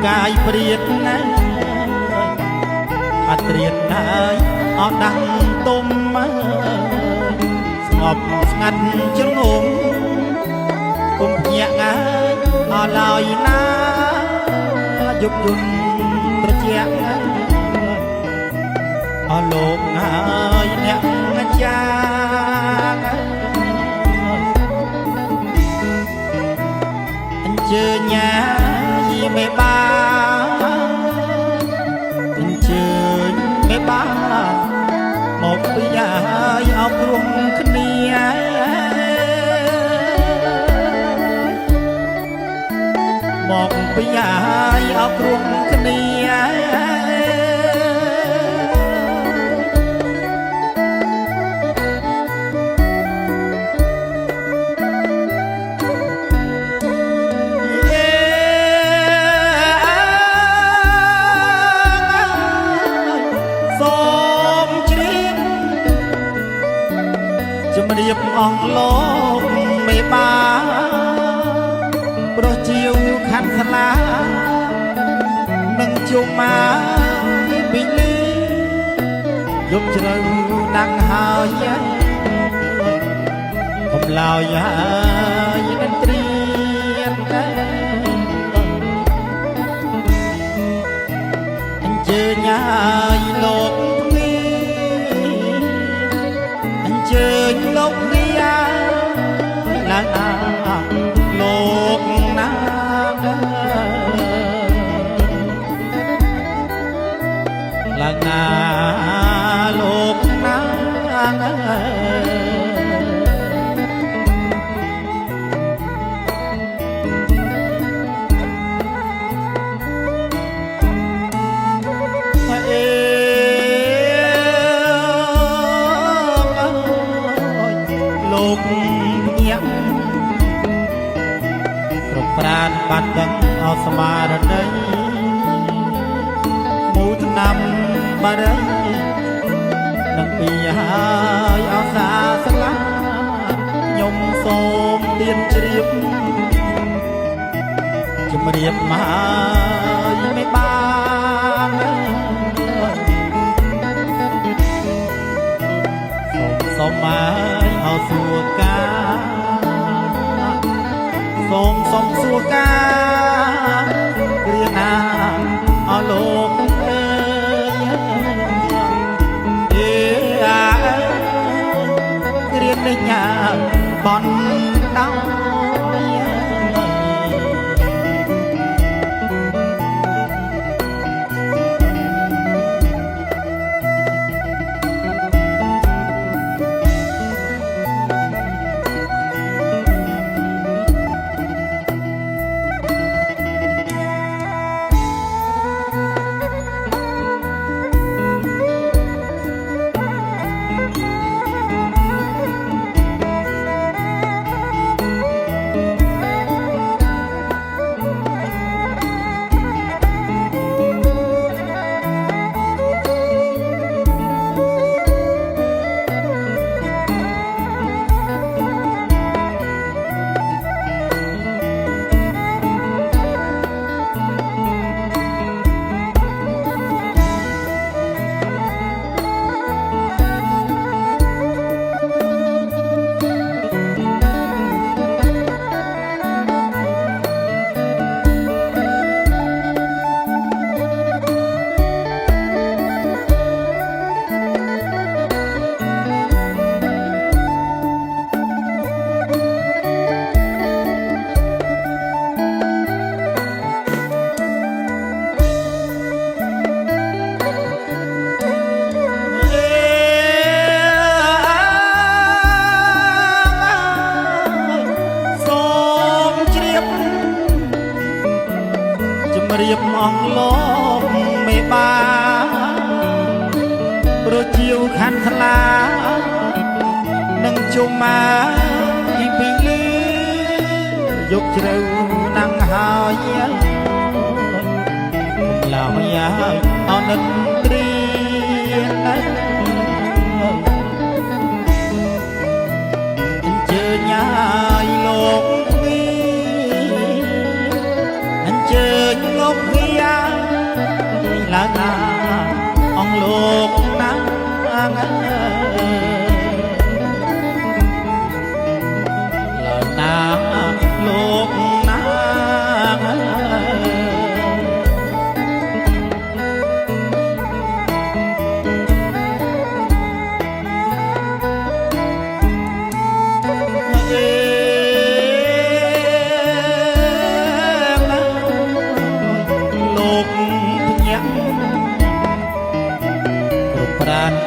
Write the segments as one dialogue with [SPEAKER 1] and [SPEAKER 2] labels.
[SPEAKER 1] កាយព្រាតណាអត្រៀតហើយអត់ដាំទុំស្ងប់ស្ងាត់ជ្ងងគុំភ្ញាក់ហើយអត់ឡើយណាយប់យន់ត្រជាក់អស់លោកហើយអ្នកចាអញ្ជើញញ៉ាយីមេបាអញ្ជើញមេបាមកពីហើយអប់រំគ្នាមកពីហើយអប់រំគ្នាជំរាបអស់លោកមេបាប្រុសជាវខាត់ស្លានឹងជុំមកពីលីយប់ជ្រៅណាស់ហើយកំឡោយហើយនឹងត្រៀនអញ្ជើញហើយលោកអញ្ជើញលោកវាឡើងលោកណាឡើងណាលោកណាលោកញាក់ប្រប្រានបាត់ទាំងអស្មារតីមូឆ្នាំបារីនឹងពីហើយអសាស្លាខ្ញុំសូមទៀនជ្រាបជំរាបមកហើយមិនបានសូមមកអោសួរកាសូមសួរកាគ្រាណាអស់លោកអើយគ្រានេះញ៉ាបនដោរៀបអស់លោកមេបាប្រជាវខាត់ថ្លានឹងជុំមកពីលីយកជ្រៅណាំងហើយឡើយហើយអនិតត្រៀនអញ្ជើញហើយលោកអញ្ជើញលោកវា ណាអងលោកណាលើណាលោកណា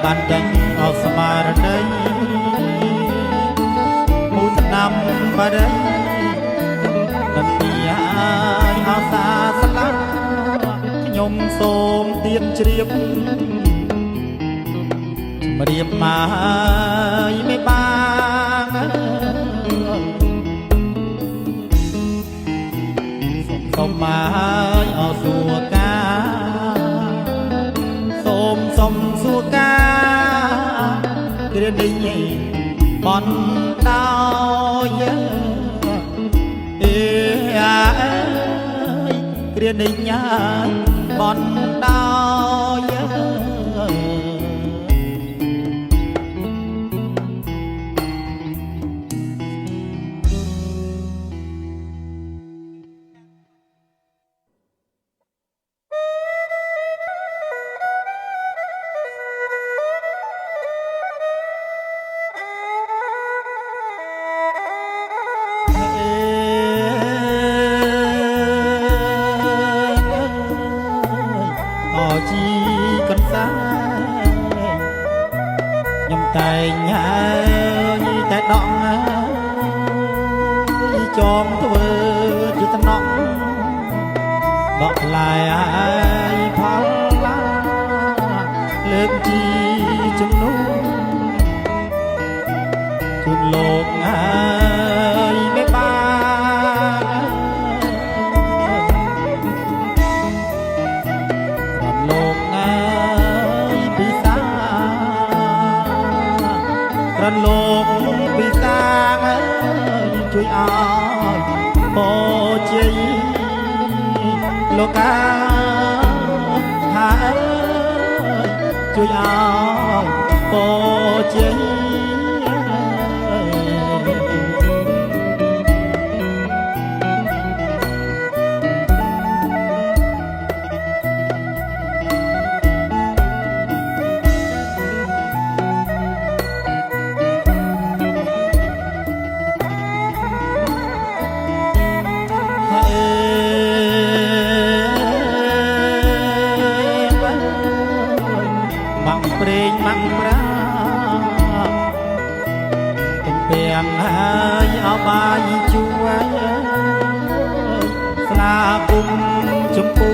[SPEAKER 1] បានចេញអស់ស្មារតីមូលឆ្នាំបរិយនឹងយាយអសាស្លាខ្ញុំសូមទៀនជ្រាបជំរាបមកមិនបានសូមមកអសួរកាសូមសួរកាគ្រានេះបនដោយអេគ្រានេះញ៉ាបនដោយជីកន្សាខ្ញុំតែងហើយតែដកចងធ្វើជាតំណក់ដកផ្លែហើយផលឡាលើកជីជំនួសជូនលោកហើយមិនបានលោកពិសាជួយអោយបូជាលោកកាហើយជួយអោយបូជាព្រេងម៉ាំងប្រាទំពាំងហើយអបាយជួស្នាគុំចម្ពូ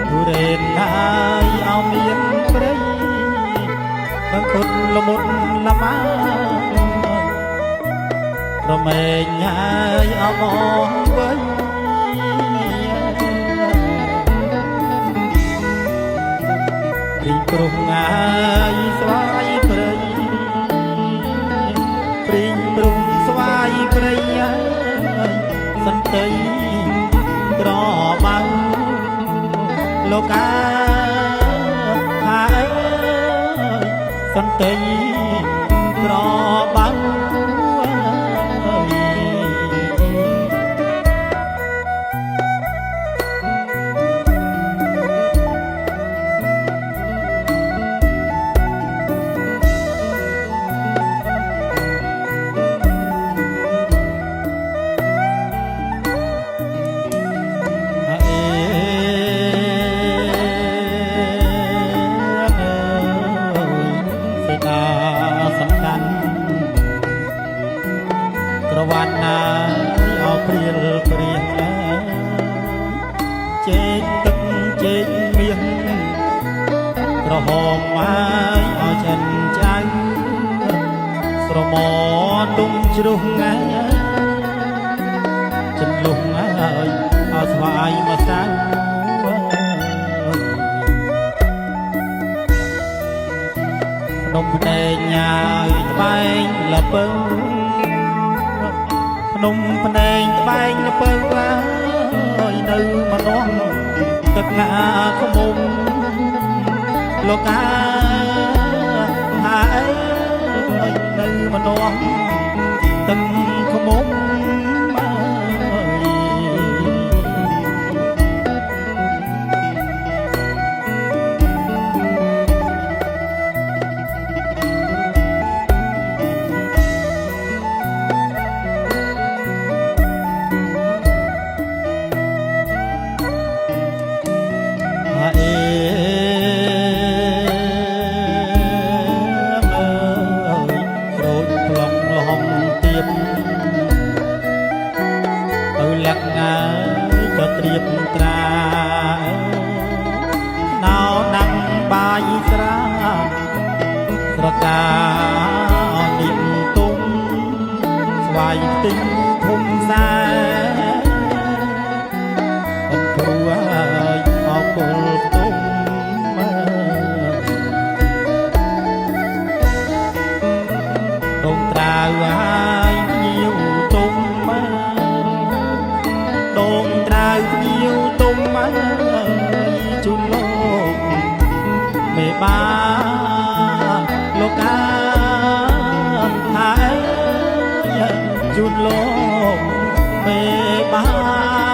[SPEAKER 1] ទុរេនហើយអមានព្រៃបង្ខុតលមុតលម៉ារមែងហើយអបងវិញព្រោះងាយស្វាយព្រៃព្រីងព្រំស្វាយព្រៃសន្តិក្របៅលោកកាហើយសន្តិក្របៅក្រវ៉ាន់ណាអោព្រៀលព្រៀងជែកទឹកជែកមាសក្រហមហើយអោចិនចៅស្រមោទុំជ្រុះងាចិនលុះហើយអោស្វាយមកសៅភ្នំភ្នែកញ៉ាយត្បែងលពៅភ្នំភ្នែងត្បែងលពៅហើយនៅម្នាស់ ទឹកណាខ្មុំលោកកាហើយនៅម្ដងទឹកខ្មុំត្រៀបត្រាណៅដាំងបាយស្រាស្រកានិមទុំស្វាយទិញធំសែអត់ព្រួយអកុលទុំដងត្រាវហើយញៀវទុំដងត្រាវញៀវទុំជូនលោកមេបាលោកកាហើយជូនលោកមេបា